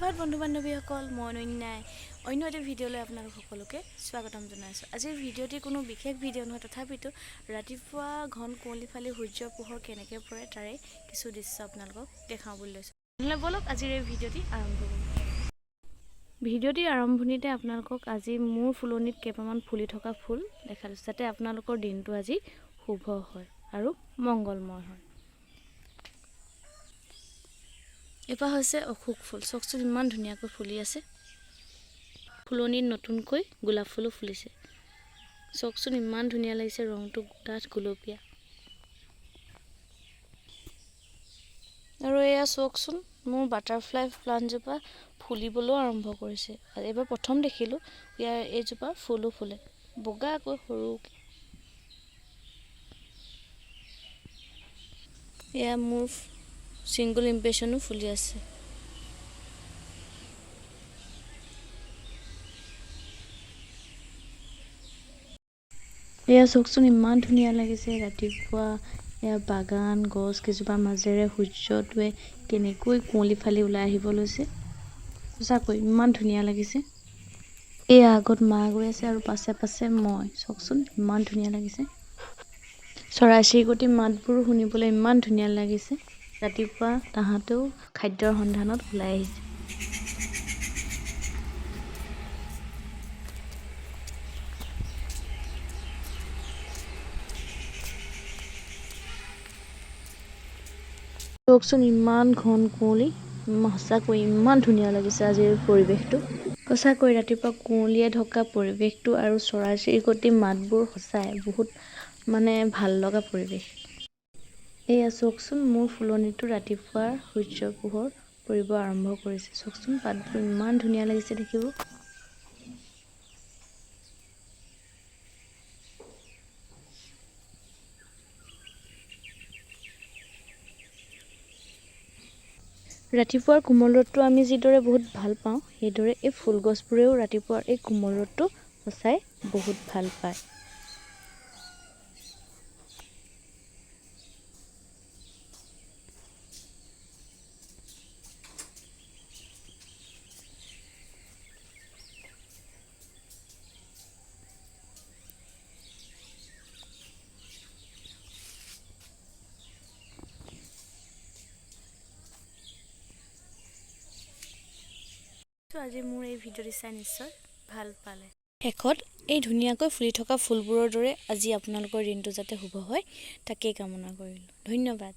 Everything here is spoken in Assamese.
ভাত বন্ধু বান্ধৱীসকল মই অনন্যাই অন্য এটা ভিডিঅ'লৈ আপোনালোক সকলোকে স্বাগতম জনাইছোঁ। আজিৰ ভিডিঅ'টি কোনো বিশেষ ভিডিঅ' নহয়, তথাপিতো ৰাতিপুৱা ঘন কুঁৱলী ফালি সূৰ্যৰ পোহৰ কেনেকৈ পৰে তাৰে কিছু দৃশ্য আপোনালোকক দেখাওঁ বুলি লৈছোঁ। নহ'লে বলক আজিৰ এই ভিডিঅ'টি আৰম্ভ কৰোঁ। ভিডিঅ'টিৰ আৰম্ভণিতে আপোনালোকক আজি মোৰ ফুলনিত কেইটামান ফুলি থকা ফুল দেখা দিছোঁ, যাতে আপোনালোকৰ দিনটো আজি শুভ হয় আৰু মংগলময় হয়। এপাহ হৈছে অশোক ফুল, চাওকচোন ইমান ধুনীয়াকৈ ফুলি আছে। ফুলনিত নতুনকৈ গোলাপ ফুলো ফুলিছে, চাওকচোন ইমান ধুনীয়া লাগিছে, ৰংটো ডাঠ গুলপীয়া। আৰু এয়া চাওকচোন মোৰ বাটাৰফ্লাই প্লাণ্টজোপা ফুলিবলৈও আৰম্ভ কৰিছে। এইবাৰ প্ৰথম দেখিলোঁ ইয়াৰ এইজোপা ফুলো ফুলে, বগাকৈ সৰুকৈ। এয়া মোৰ ছিংগল ইম্প্ৰেশ্যনো ফুলি আছে। এয়া চাওকচোন ইমান ধুনীয়া লাগিছে ৰাতিপুৱা। এয়া বাগান গছ কেইজোপাৰ মাজেৰে সূৰ্যটোৱে কেনেকৈ কুঁৱলী ফালি ওলাই আহিব লৈছে, সঁচাকৈ ইমান ধুনীয়া লাগিছে। এয়া আগত মা গৈ আছে আৰু পাছে পাছে মই, চাওকচোন ইমান ধুনীয়া লাগিছে। চৰাই চিৰিকটিৰ মাতবোৰো শুনিবলৈ ইমান ধুনীয়া লাগিছে। ৰাতিপুৱা তাহাঁতেও খাদ্যৰ সন্ধানত ওলাই আহিছে। চাওকচোন ইমান ঘন কুঁৱলী, সঁচাকৈ ইমান ধুনীয়া লাগিছে আজিৰ পৰিৱেশটো। সঁচাকৈ ৰাতিপুৱা কুঁৱলীয়ে ঢকা পৰিৱেশটো আৰু চৰাই চিৰিকটিৰ মাতবোৰ সঁচাই বহুত ভাল লগা পৰিৱেশ। এয়া চাওকচোন মোৰ ফুলনিটো ৰাতিপুৱাৰ সূৰ্যৰ পোহৰ পৰিব আৰম্ভ কৰিছে। চাওকচোন পাতবোৰ ইমান ধুনীয়া লাগিছে দেখিব। ৰাতিপুৱাৰ কোমল ৰ'দটো আমি যিদৰে বহুত ভাল পাওঁ, সেইদৰে এই ফুলগছবোৰেও ৰাতিপুৱাৰ এই কোমল ৰ'দটো সঁচাই বহুত ভাল পায়। আজি মোৰ এই ভিডিঅ'টি চাই নিশ্চয় ভাল পালে। শেষত এই ধুনীয়াকৈ ফুলি থকা ফুলবোৰৰ দৰে আজি আপোনালোকৰ দিনটো যাতে শুভ হয় তাকেই কামনা কৰিলোঁ। ধন্যবাদ।